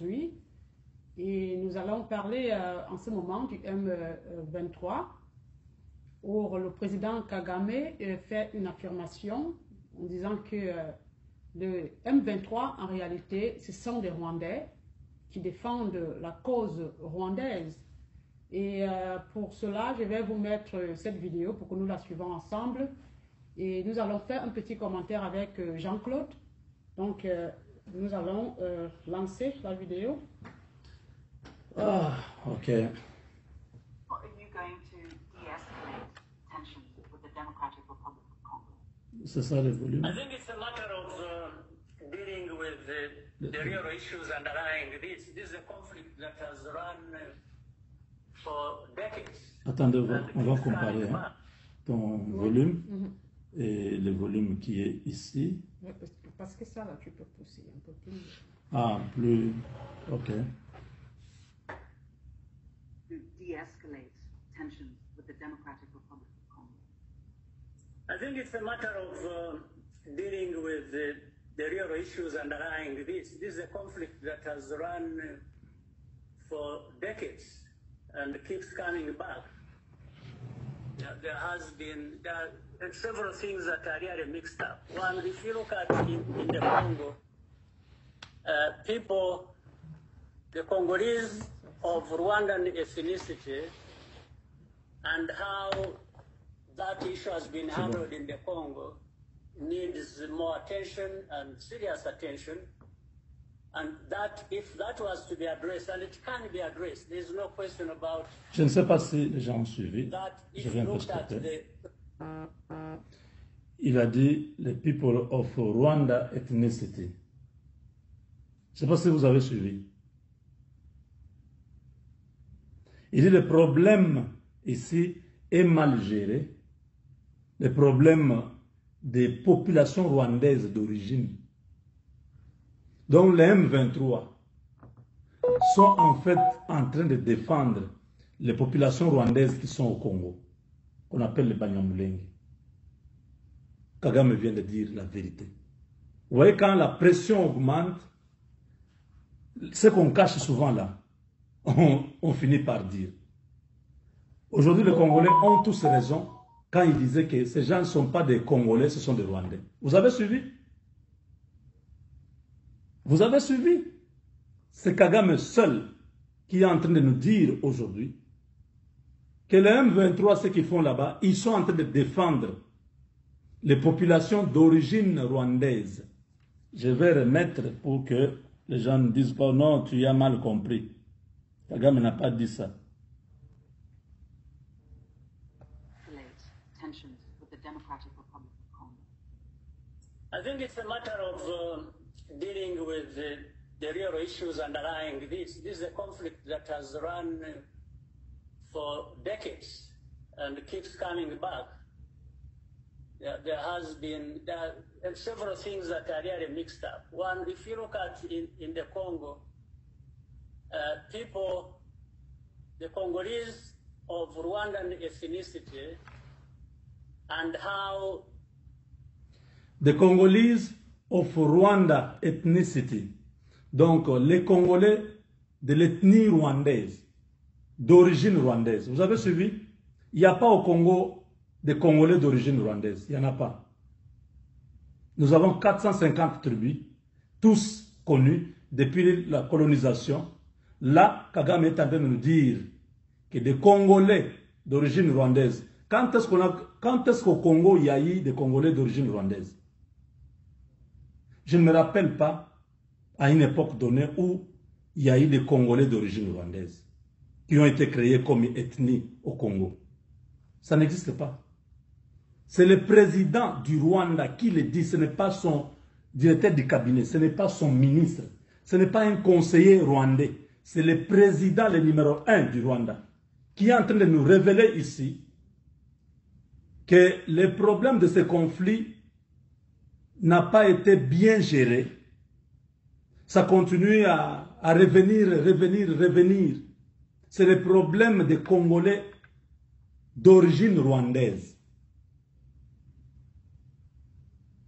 aujourd'hui. Et nous allons parler en ce moment du M23, où le président Kagame fait une affirmation en disant que le M23, en réalité, ce sont des Rwandais qui défendent la cause rwandaise. Et pour cela, je vais vous mettre cette vidéo pour que nous la suivons ensemble. Et nous allons faire un petit commentaire avec Jean-Claude. Donc, nous allons lancer la vidéo. Ah, ok. Are you going to de-escalate tensions with the Democratic Republic of Congo? C'est ça le volume. I think it's a matter of dealing with the real issues underlying this. This is a conflict that has run for decades. Attendez, on va comparer ton volume et le volume qui est ici. Parce que ça, là, tu peux pousser un peu plus. Ah, plus. Ok. To de-escalate tensions with the Democratic Republic of Congo? I think it's a matter of dealing with the real issues underlying this. This is a conflict that has run for decades and keeps coming back. There are several things that are really mixed up. One, if you look at in the Congo, people, the Congolese of Rwandan ethnicity, and how that issue has been handled in the Congo needs more attention and serious attention. And that, if that was to be addressed, and it can be addressed, there is no question about Je ne sais pas si les gens ont suivi. that. Je If viens you de looked at stopper. the Il a dit les people of Rwanda ethnicity. Je ne sais pas si vous avez suivi. Il dit le problème ici est mal géré. Le problème des populations rwandaises d'origine. Donc les M23 sont en fait en train de défendre les populations rwandaises qui sont au Congo, qu'on appelle les Banyamulenge. Kagame vient de dire la vérité. Vous voyez, quand la pression augmente, ce qu'on cache souvent là, on finit par dire. Aujourd'hui, les Congolais ont tous raison quand ils disaient que ces gens ne sont pas des Congolais, ce sont des Rwandais. Vous avez suivi? Vous avez suivi? C'est Kagame seul qui est en train de nous dire aujourd'hui que les M23, ce qu'ils font là-bas, ils sont en train de défendre les populations d'origine rwandaise. Je vais remettre pour que les gens ne disent pas non, tu as mal compris. Kagame n'a pas dit ça. Escalate tensions with the Democratic Republic of Congo? I think it's a matter of dealing with the real issues underlying this. This is a conflict that has run for decades and keeps coming back. There are several things that are really mixed up. One, if you look at in the Congo, people, the Congolese of Rwandan ethnicity, and how The Congolese of Rwanda ethnicity. Donc, les Congolais de l'ethnie rwandaise, d'origine rwandaise. Vous avez suivi? Il n'y a pas au Congo des Congolais d'origine rwandaise. Il n'y en a pas. Nous avons 450 tribus, tous connus depuis la colonisation. Là, Kagame est en train de nous dire que des Congolais d'origine rwandaise. Quand est-ce qu'au Congo, il y a eu des Congolais d'origine rwandaise? Je ne me rappelle pas à une époque donnée où il y a eu des Congolais d'origine rwandaise qui ont été créés comme ethnie au Congo. Ça n'existe pas. C'est le président du Rwanda qui le dit, ce n'est pas son directeur du cabinet, ce n'est pas son ministre, ce n'est pas un conseiller rwandais, c'est le président, le numéro 1 du Rwanda, qui est en train de nous révéler ici que les problèmes de ce conflit n'a pas été bien géré. Ça continue à revenir. C'est le problème des Congolais d'origine rwandaise.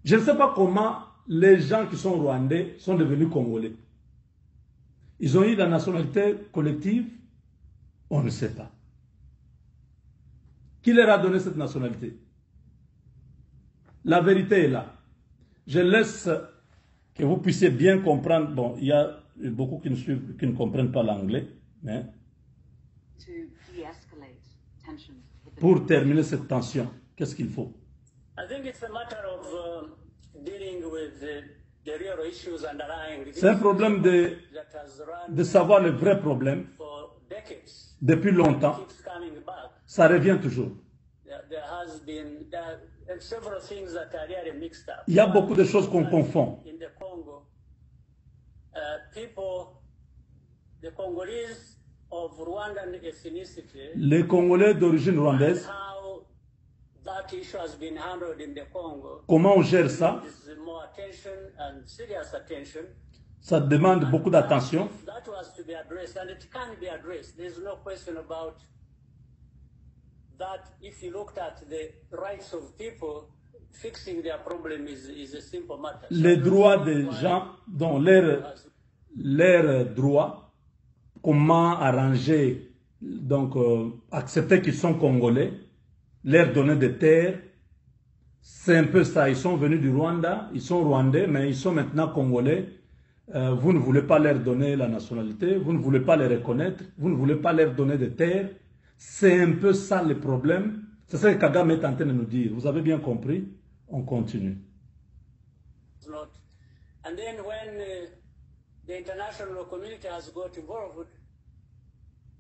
Je ne sais pas comment les gens qui sont rwandais sont devenus Congolais. Ils ont eu la nationalité collective? On ne sait pas. Qui leur a donné cette nationalité? La vérité est là. Je laisse que vous puissiez bien comprendre. Bon, il y a beaucoup qui ne comprennent pas l'anglais. Mais pour terminer cette tension, qu'est-ce qu'il faut? C'est un problème de savoir le vrai problème. Depuis longtemps, ça revient toujours. Il y a beaucoup de choses qu'on confond. Les Congolais d'origine rwandaise, comment on gère ça? Ça demande beaucoup d'attention. Les droits des gens, dont leurs droits, comment arranger, donc accepter qu'ils sont congolais, leur donner des terres, c'est un peu ça. Ils sont venus du Rwanda, ils sont rwandais, mais ils sont maintenant congolais. Vous ne voulez pas leur donner la nationalité, vous ne voulez pas les reconnaître, vous ne voulez pas leur donner des terres. C'est un peu ça le problème. C'est ce que Kagame est en train de nous dire. Vous avez bien compris? On continue. And then when the international community has got involved,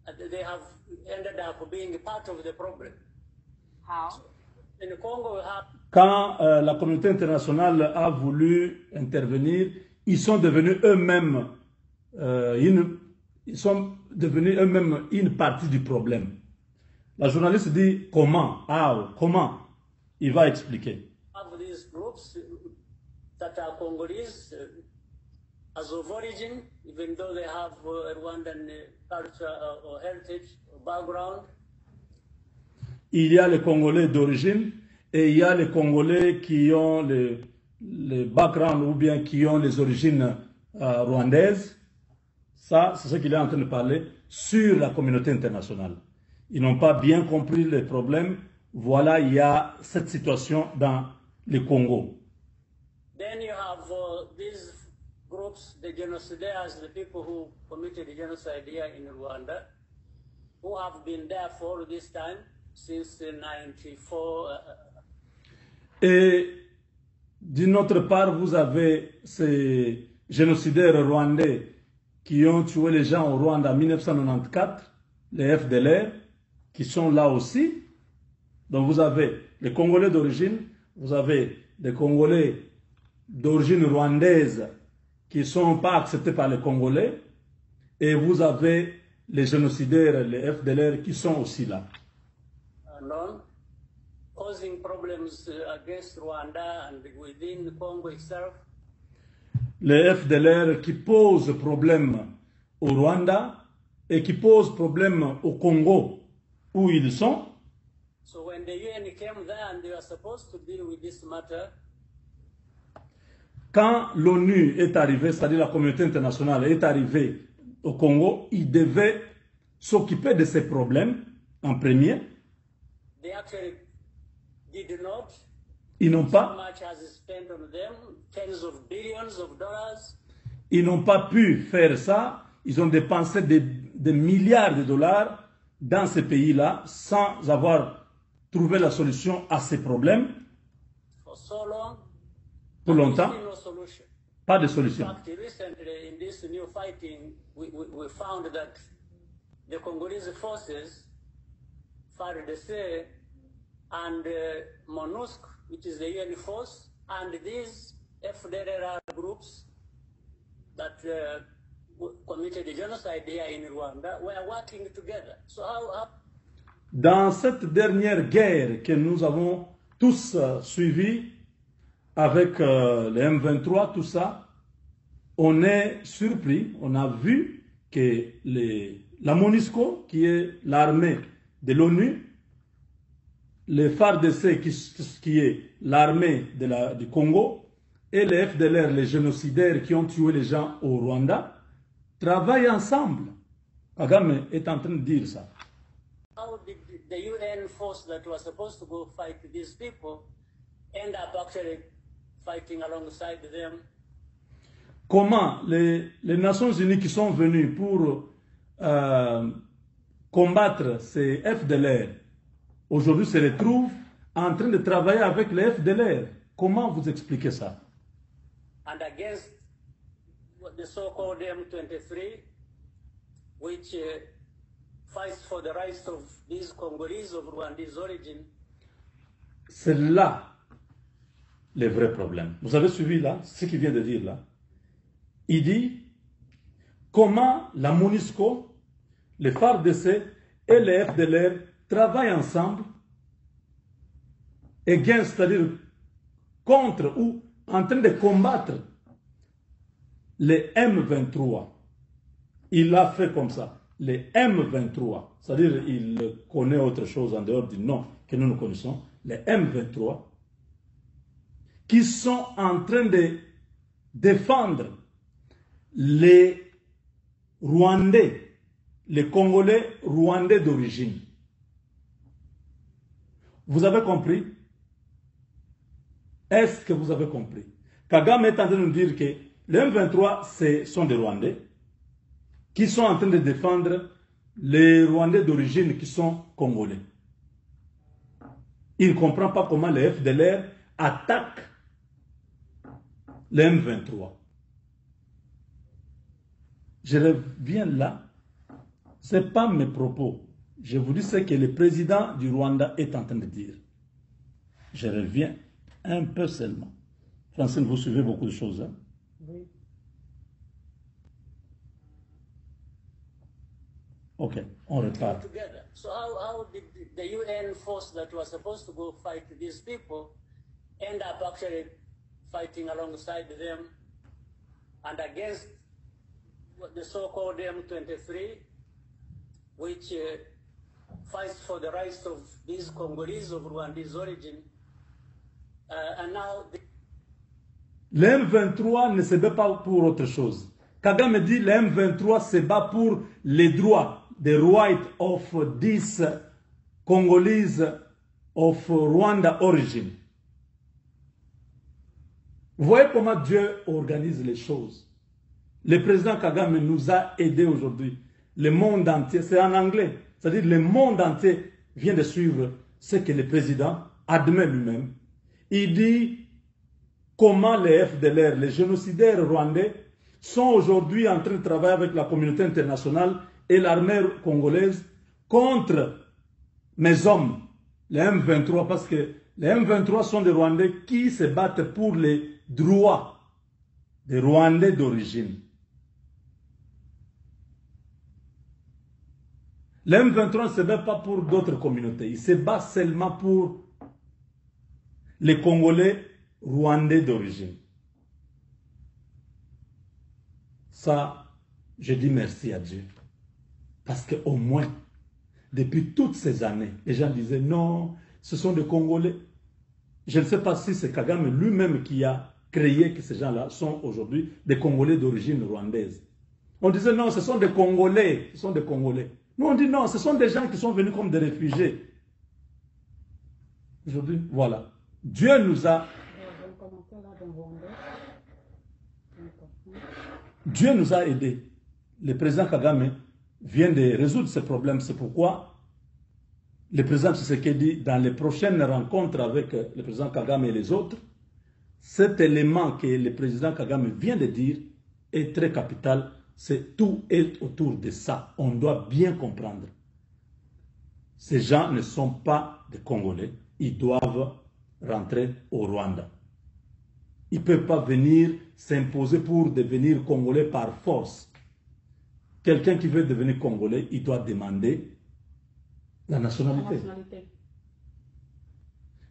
they have ended up being part of the problem. How? In Congo, quand la communauté internationale a voulu intervenir, ils sont devenus eux-mêmes une partie du problème. La journaliste dit comment, comment? Il va expliquer. These groups that are Congolese as of origin, even though they have Rwandan culture or heritage or background. Il y a les Congolais d'origine et il y a les Congolais qui ont le background ou bien qui ont les origines rwandaises. Ça, c'est ce qu'il est en train de parler sur la communauté internationale. Ils n'ont pas bien compris les problèmes. Voilà, il y a cette situation dans le Congo. Then you have these groups, the genocidaires, the people who committed the genocide here in Rwanda, who have been there for all this time, since 1994. Et d'une autre part, vous avez ces génocidaires rwandais qui ont tué les gens au Rwanda en 1994, les FDLR, qui sont là aussi. Donc vous avez les Congolais d'origine, vous avez les Congolais d'origine rwandaise qui ne sont pas acceptés par les Congolais, et vous avez les génocidaires, les FDLR, qui sont aussi là. Causing problems against Rwanda and within Congo itself. Les FDLR qui posent problème au Rwanda et qui posent problème au Congo où ils sont. So when the UN came there and they were supposed to deal with this matter, quand l'ONU est arrivée, c'est-à-dire la communauté internationale est arrivée au Congo, ils devaient s'occuper de ces problèmes en premier. They actually did not. Ils n'ont pas. So much has spent on them, tens of billions of dollars. Ils n'ont pas pu faire ça. Ils ont dépensé des milliards de dollars dans ces pays-là sans avoir trouvé la solution à ces problèmes. For so long, pour longtemps, no solution. Pas de solution. In fact, recently in this new fighting, we found that the Congolese forces, FARDC, and MONUSC, which is the UN force, and these FDLR groups that committed the genocide here in Rwanda were working together. So how... Dans cette dernière guerre que nous avons tous suivie avec les M23, tout ça, on est surpris, on a vu que la MONUSCO, qui est l'armée de l'ONU, les FARDC, qui est l'armée du Congo, et les FDLR, les génocidaires qui ont tué les gens au Rwanda, travaillent ensemble. Kagame est en train de dire ça. How did the UN force that was supposed to go fight these people end up actually fighting alongside them? Comment les Nations Unies qui sont venues pour combattre ces FDLR, aujourd'hui se retrouvent en train de travailler avec les FDLR. Comment vous expliquez ça? And against the so-called M23, which fights for the rights of these Congolese of Rwandese origin. C'est là le vrai problème. Vous avez suivi là, ce qu'il vient de dire là. Il dit comment la MONUSCO, les FARDC et les FDLR travaillent ensemble, c'est-à-dire contre ou en train de combattre les M23. Il l'a fait comme ça. Les M23, c'est-à-dire il connaît autre chose en dehors du nom que nous connaissons, les M23, qui sont en train de défendre les Rwandais, les Congolais rwandais d'origine. Vous avez compris? Est-ce que vous avez compris? Kagame est en train de nous dire que les M23, ce sont des Rwandais qui sont en train de défendre les Rwandais d'origine qui sont Congolais. Il ne comprend pas comment les FDLR attaquent les M23. Je reviens là. Ce n'est pas mes propos. Je vous dis ce que le président du Rwanda est en train de dire. Je reviens un peu seulement. Francine, vous suivez beaucoup de choses. Hein? Oui. Ok, on repart. Together. So how did the UN force that was supposed to go fight these people end up actually fighting alongside them and against the so-called M23, which fights for the rights of these Congolese of Rwandese origin, and now... Le M23 ne se bat pas pour autre chose. Kagame dit le M23 se bat pour les droits, the right of this Congolese of Rwanda origin. Vous voyez comment Dieu organise les choses. Le président Kagame nous a aidés aujourd'hui. Le monde entier, c'est en anglais, c'est-à-dire le monde entier vient de suivre ce que le président admet lui-même. Il dit comment les FDLR, les génocidaires rwandais, sont aujourd'hui en train de travailler avec la communauté internationale et l'armée congolaise contre mes hommes, les M23, parce que les M23 sont des Rwandais qui se battent pour les droits des Rwandais d'origine. Les M23 ne se bat pas pour d'autres communautés, il se bat seulement pour les Congolais Rwandais d'origine. Ça, je dis merci à Dieu. Parce qu'au moins, depuis toutes ces années, les gens disaient non, ce sont des Congolais. Je ne sais pas si c'est Kagame lui-même qui a créé que ces gens-là sont aujourd'hui des Congolais d'origine rwandaise. On disait non, ce sont des Congolais, ce sont des Congolais. Nous on dit non, ce sont des gens qui sont venus comme des réfugiés. Aujourd'hui, voilà. Dieu nous a... Dieu nous a aidés. Le président Kagame vient de résoudre ce problème. C'est pourquoi le président Tshisekedi, dans les prochaines rencontres avec le président Kagame et les autres, cet élément que le président Kagame vient de dire est très capital. C'est tout est autour de ça. On doit bien comprendre. Ces gens ne sont pas des Congolais. Ils doivent rentrer au Rwanda. Ils ne peuvent pas venir s'imposer pour devenir Congolais par force. Quelqu'un qui veut devenir Congolais, il doit demander la nationalité.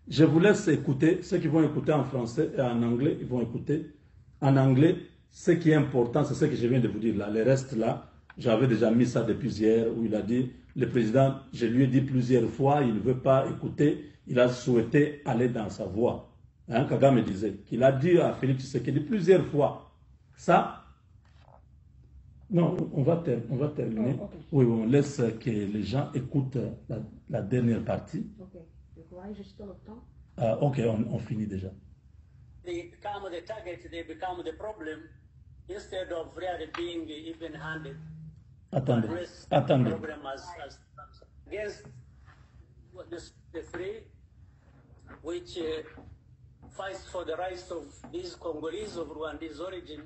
Je vous laisse écouter. Ceux qui vont écouter en français et en anglais, ils vont écouter. En anglais, ce qui est important, c'est ce que je viens de vous dire là. Le reste là, j'avais déjà mis ça depuis hier, où il a dit, le président, je lui ai dit plusieurs fois, il ne veut pas écouter, il a souhaité aller dans sa voie. Hein, Kagame disait qu'il a dit à Félix Tshisekedi plusieurs fois. Ça, Non, on va terminer. Oh, ok. Oui, on laisse que les gens écoutent la dernière partie. Ok. Je vois juste le temps. Ah, ok, on finit déjà. They become the target, they become the problem, instead of really being even-handed. Attendez, Address attendez. the problem as against the three, which fights for the rights of these Congolese of Rwandese origin.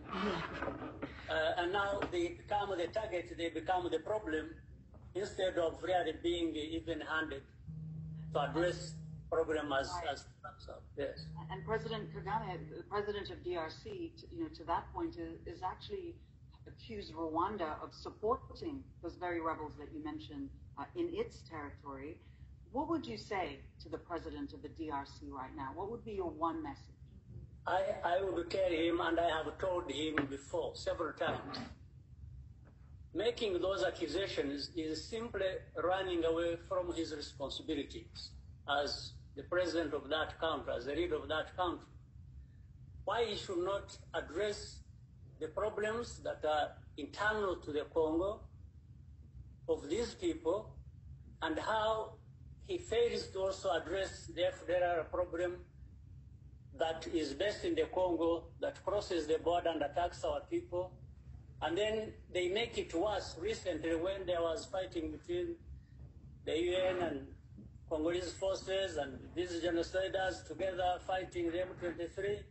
And now they become the target, they become the problem, instead of really being even-handed to address problem as comes up. Yes. And President Kagame, the president of DRC, to that point, is actually accused Rwanda of supporting those very rebels that you mentioned in its territory. What would you say to the president of the DRC right now? What would be your one message? I will tell him, and I have told him before several times, making those accusations is simply running away from his responsibilities as the president of that country, as the leader of that country. Why he should not address the problems that are internal to the Congo of these people, and how he fails to also address the FDLR problem that is based in the Congo, that crosses the border and attacks our people. And then they make it worse recently when there was fighting between the UN and Congolese forces and these genociders together fighting the M23.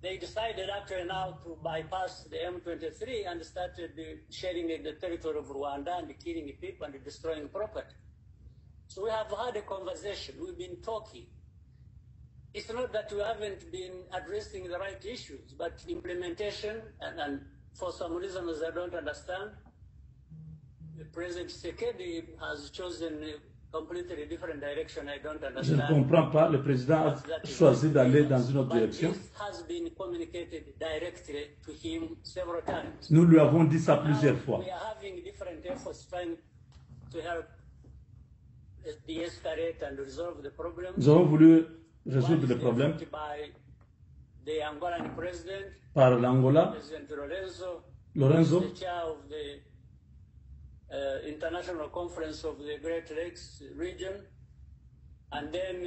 They decided actually now to bypass the M23 and started shelling in the territory of Rwanda and killing people and destroying property. So we have had a conversation, we've been talking. It's not that we haven't been addressing the right issues, but implementation, and for some reasons I don't understand, President Tshisekedi has chosen a completely different direction. I don't Je understand. ne comprends pas. Le président a choisi d'aller dans une autre But direction. this has been communicated directly to him several times. Nous lui avons dit ça Now, plusieurs fois. we are having different efforts trying to help de-escalate and resolve the problem. Nous avons voulu One résoudre is le problème effort by the Angolan president, par l'Angola, President Lorenzo, Lorenzo, the chair of the International Conference of the Great Lakes region. And then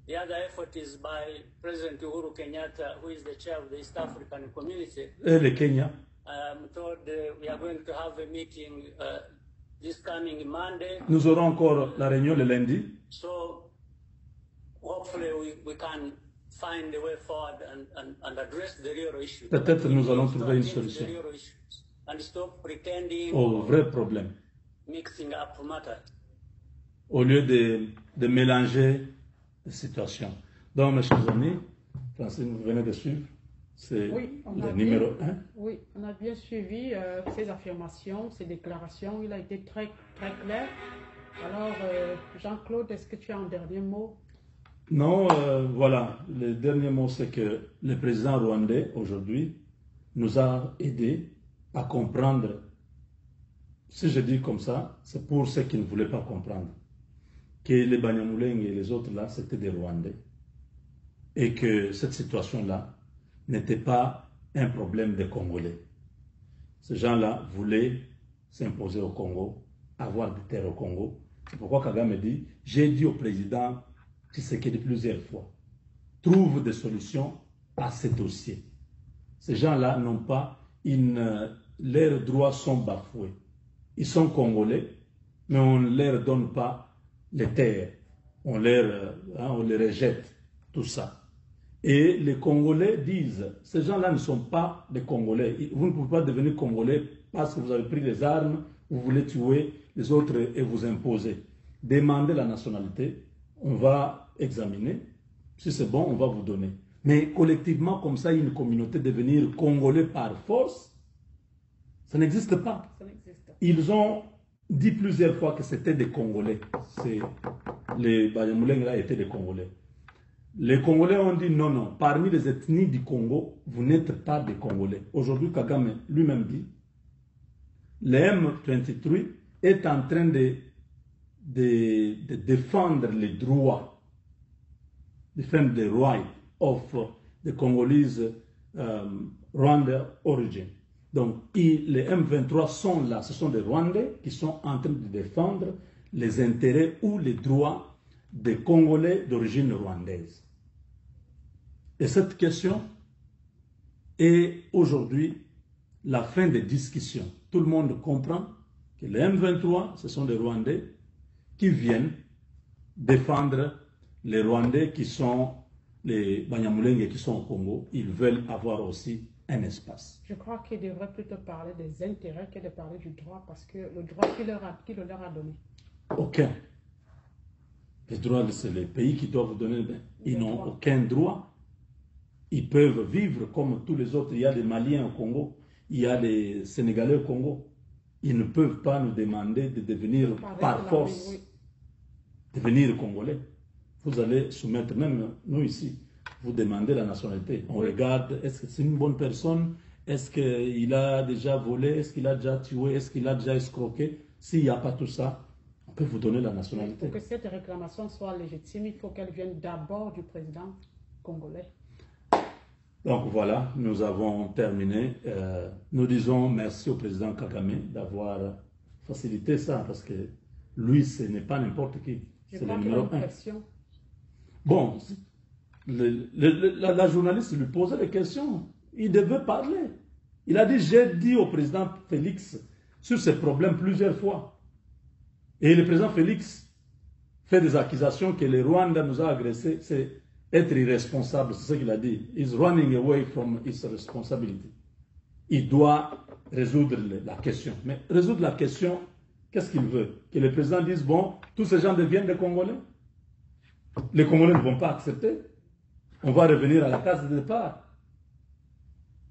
the other effort is by President Uhuru Kenyatta, who is the chair of the East African Community. et le Kenya. I'm told we are going to have a meeting this coming Monday. Nous aurons encore la réunion le lundi. So hopefully we can find a way forward and address the real issues. Peut-être nous allons To trouver une attend to the solution real issues and stop pretending au or vrai problème. mixing up matters. Au lieu de mélanger les situations. Donc, mes chers amis, Francine, vous venez de suivre. C'est Oui, on a le bien- numéro 1. Oui, on a bien suivi ces affirmations, ces déclarations. Il a été très, très clair. Alors, Jean-Claude, est-ce que tu as un dernier mot? Non, voilà. Le dernier mot, c'est que le président rwandais, aujourd'hui, nous a aidés à comprendre. Si je dis comme ça, c'est pour ceux qui ne voulaient pas comprendre. Que les Banyamulenge et les autres là, c'était des Rwandais. Et que cette situation-là n'était pas un problème des Congolais. Ces gens-là voulaient s'imposer au Congo, avoir des terres au Congo. C'est pourquoi Kagame dit, j'ai dit au président Tshisekedi plusieurs fois, trouve des solutions à ces dossiers. Ces gens-là n'ont pas leurs droits sont bafoués. Ils sont Congolais, mais on ne leur donne pas les terres. On les rejette, tout ça. Et les Congolais disent, ces gens-là ne sont pas des Congolais. Vous ne pouvez pas devenir Congolais parce que vous avez pris les armes, vous voulez tuer les autres et vous imposer. Demandez la nationalité, on va examiner. Si c'est bon, on va vous donner. Mais collectivement, comme ça, une communauté devenir Congolais par force, ça n'existe pas. Ça n'existe pas. Ils ont dit plusieurs fois que c'était des Congolais. Les Banyamulenge là étaient des Congolais. Les Congolais ont dit non, non. Parmi les ethnies du Congo, vous n'êtes pas des Congolais. Aujourd'hui, Kagame lui-même dit, le M23 est en train de défendre les droits, defend the right of the Congolese Rwanda origin. Donc, les M23 sont là, ce sont des Rwandais qui sont en train de défendre les intérêts ou les droits des Congolais d'origine rwandaise. Et cette question est aujourd'hui la fin des discussions. Tout le monde comprend que les M23, ce sont des Rwandais qui viennent défendre les Rwandais qui sont les Banyamulenge qui sont au Congo. Ils veulent avoir aussi un espace. Je crois qu'il devrait plutôt parler des intérêts que de parler du droit, parce que le droit qu'il leur a donné. Aucun. Les droits, c'est les pays qui doivent donner. Ils n'ont aucun droit. Ils peuvent vivre comme tous les autres. Il y a des Maliens au Congo, il y a des Sénégalais au Congo. Ils ne peuvent pas nous demander de devenir par force, devenir Congolais. Vous allez soumettre, même nous ici, vous demandez la nationalité. On regarde, est-ce que c'est une bonne personne? Est-ce qu'il a déjà volé? Est-ce qu'il a déjà tué? Est-ce qu'il a déjà escroqué? S'il n'y a pas tout ça, on peut vous donner la nationalité. Pour que cette réclamation soit légitime, il faut qu'elle vienne d'abord du président congolais. Donc voilà, nous avons terminé. Nous disons merci au président Kagame d'avoir facilité ça, parce que lui, ce n'est pas n'importe qui. C'est le numéro 1. Bon, la journaliste lui posait des questions. Il devait parler. Il a dit, j'ai dit au président Félix sur ces problèmes plusieurs fois. Et le président Félix fait des accusations que le Rwanda nous a agressés. C'est être irresponsable, c'est ce qu'il a dit. He's running away from his responsibility. Il doit résoudre la question. Mais résoudre la question, qu'est-ce qu'il veut? Que le président dise, bon, tous ces gens deviennent des Congolais? Les Congolais ne vont pas accepter. On va revenir à la case de départ.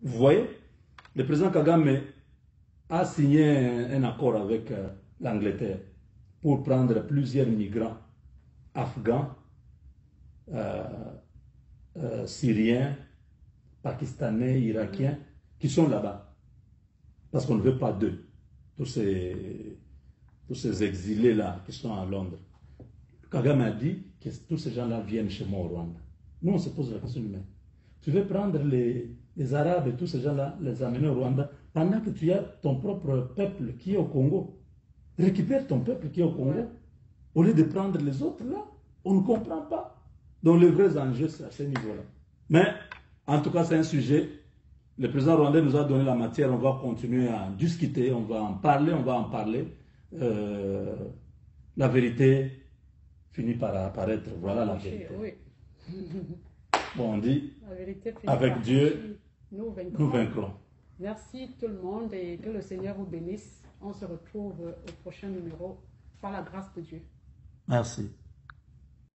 Vous voyez, le président Kagame a signé un accord avec l'Angleterre pour prendre plusieurs migrants afghans, Syriens, Pakistanais, Irakiens, qui sont là-bas. Parce qu'on ne veut pas d'eux. Tous ces exilés-là qui sont à Londres. Kagame a dit que tous ces gens-là viennent chez moi au Rwanda. Nous, on se pose la question, mais tu veux prendre les Arabes et tous ces gens-là, les amener au Rwanda, pendant que tu as ton propre peuple qui est au Congo. Récupère ton peuple qui est au Congo, au lieu de prendre les autres là. On ne comprend pas. Donc les vrais enjeux, c'est à ce niveau-là. Mais, en tout cas, c'est un sujet. Le président rwandais nous a donné la matière, on va continuer à discuter, on va en parler, La vérité finit par apparaître. Voilà la vérité. Oui. Bon, on dit, La vérité finit avec Dieu, nous nous vaincrons. Merci tout le monde et que le Seigneur vous bénisse. On se retrouve au prochain numéro par la grâce de Dieu. Merci.